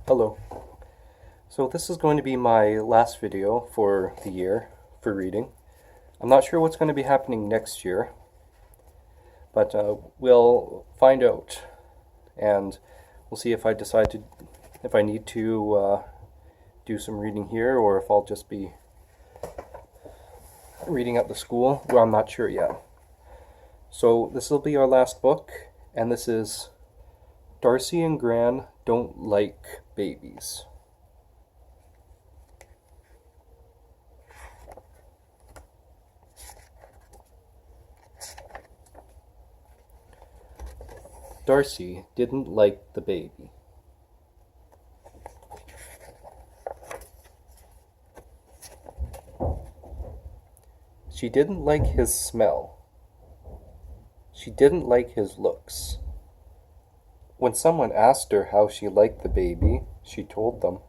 Hello. So this is going to be my last video for the year for reading. I'm not sure what's going to be happening next year, but we'll find out, and we'll see if if I need to do some reading here, or if I'll just be reading at the school. Well, I'm not sure yet. So this will be our last book, and this is Darcy and Gran Don't Like Babies. Darcy didn't like the baby. She didn't like his smell. She didn't like his looks. When someone asked her how she liked the baby, she told them.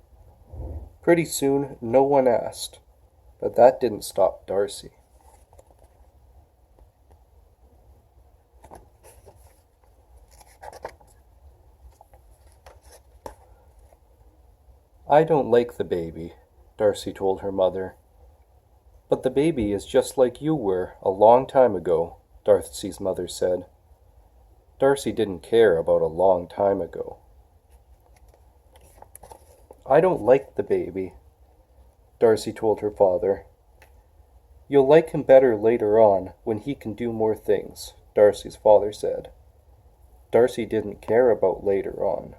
Pretty soon, no one asked, but that didn't stop Darcy. I don't like the baby, Darcy told her mother. But the baby is just like you were a long time ago, Darcy's mother said. Darcy didn't care about a long time ago. I don't like the baby, Darcy told her father. You'll like him better later on when he can do more things, Darcy's father said. Darcy didn't care about later on.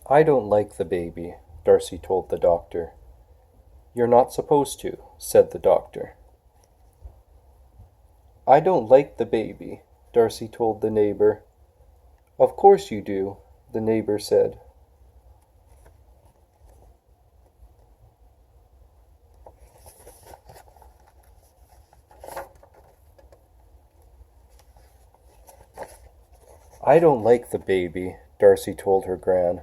I don't like the baby, Darcy told the doctor. You're not supposed to, said the doctor. I don't like the baby, Darcy told the neighbor. Of course you do, the neighbor said. I don't like the baby, Darcy told her Gran.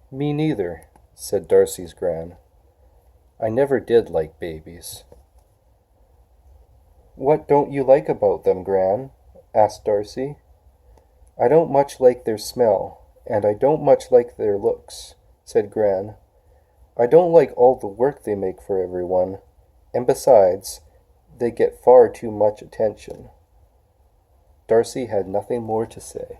Me neither, said Darcy's Gran. I never did like babies. What don't you like about them, Gran? Asked Darcy. I don't much like their smell, and I don't much like their looks, said Gran. I don't like all the work they make for everyone, and besides, they get far too much attention. Darcy had nothing more to say.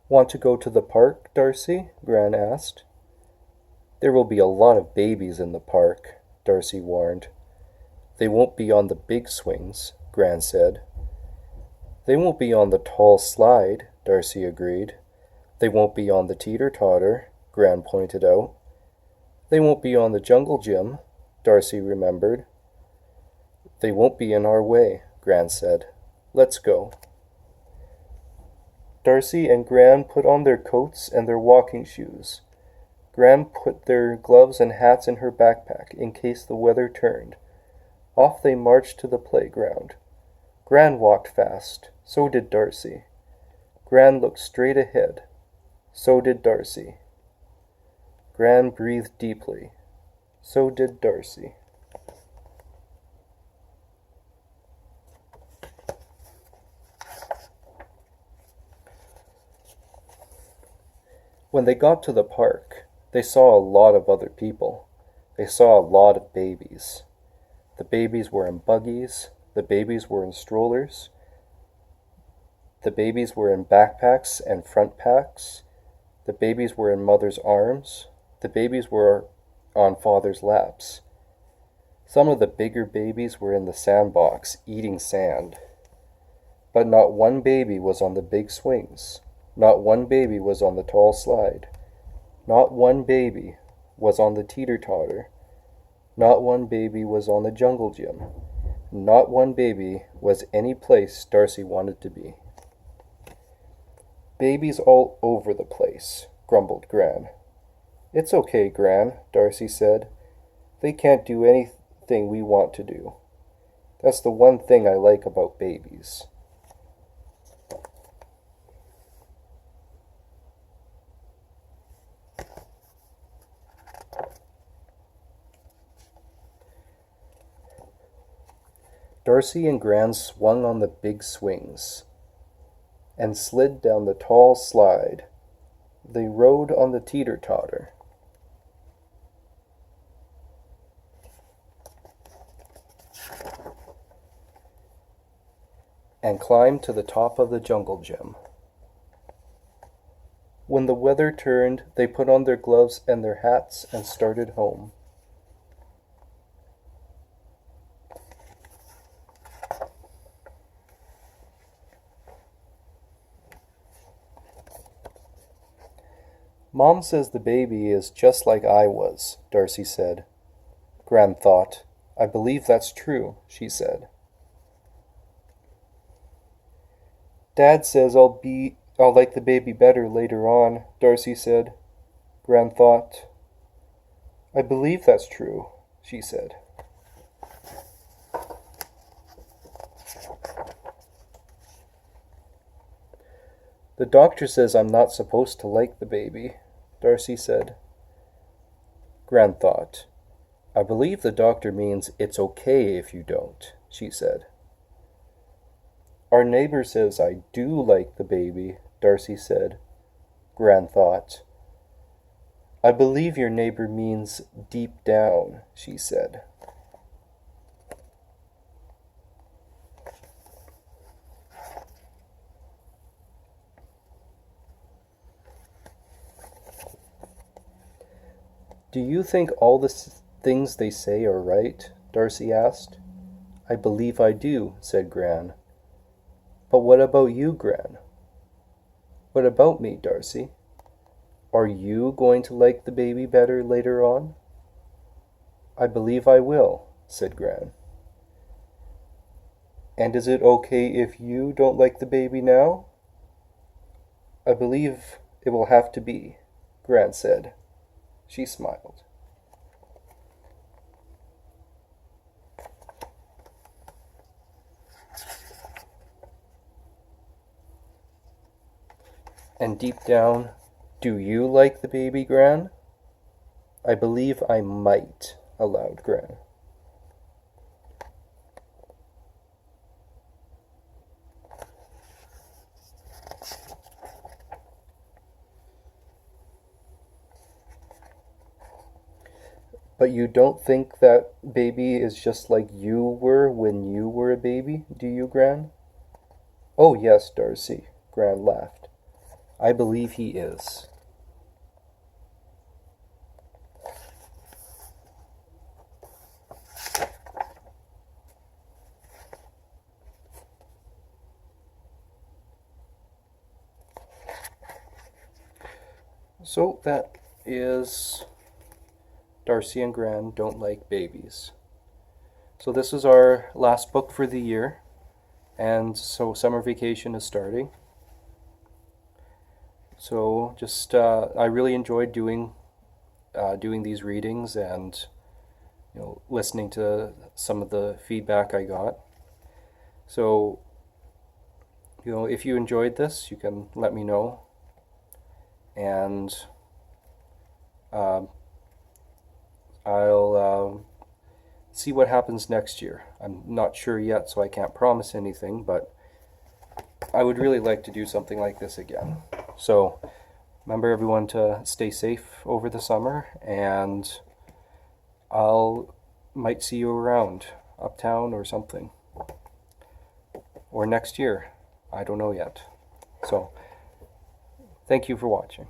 Want to go to the park, Darcy? Gran asked. There will be a lot of babies in the park, Darcy warned. They won't be on the big swings, Gran said. They won't be on the tall slide, Darcy agreed. They won't be on the teeter-totter, Gran pointed out. They won't be on the jungle gym, Darcy remembered. They won't be in our way, Gran said. Let's go. Darcy and Gran put on their coats and their walking shoes. Gran put their gloves and hats in her backpack in case the weather turned. Off they marched to the playground. Gran walked fast. So did Darcy. Gran looked straight ahead. So did Darcy. Gran breathed deeply. So did Darcy. When they got to the park, they saw a lot of other people. They saw a lot of babies. The babies were in buggies. The babies were in strollers. The babies were in backpacks and front packs. The babies were in mother's arms. The babies were on father's laps. Some of the bigger babies were in the sandbox eating sand. But not one baby was on the big swings. Not one baby was on the tall slide. Not one baby was on the teeter-totter. Not one baby was on the jungle gym. Not one baby was any place Darcy wanted to be. Babies all over the place, grumbled Gran. It's okay, Gran, Darcy said. They can't do anything we want to do. That's the one thing I like about babies. Darcy and Gran swung on the big swings and slid down the tall slide. They rode on the teeter-totter. And climbed to the top of the jungle gym. When the weather turned, they put on their gloves and their hats and started home. Mom says the baby is just like I was, Darcy said. Gran thought. I believe that's true, she said. Dad says I'll like the baby better later on, Darcy said. Gran thought. I believe that's true, she said. The doctor says I'm not supposed to like the baby, Darcy said. Gran thought. I believe the doctor means it's okay if you don't, she said. Our neighbor says I do like the baby, Darcy said. Gran thought. I believe your neighbor means deep down, she said. Do you think all the things they say are right? Darcy asked. I believe I do, said Gran. But what about you, Gran? What about me, Darcy? Are you going to like the baby better later on? I believe I will, said Gran. And is it okay if you don't like the baby now? I believe it will have to be, Gran said. She smiled. And deep down, do you like the baby, Gran? I believe I might, allowed Gran. But you don't think that baby is just like you were when you were a baby, do you, Gran? Oh, yes, Darcy, Gran laughed. I believe he is. So that is Darcy and Gran Don't Like Babies. So this is our last book for the year, and so summer vacation is starting. So just I really enjoyed doing these readings and listening to some of the feedback I got. So if you enjoyed this, you can let me know, and I'll see what happens next year. I'm not sure yet, so I can't promise anything, but I would really like to do something like this again. So remember, everyone, to stay safe over the summer, and might see you around uptown or something, or next year. I don't know yet. So thank you for watching.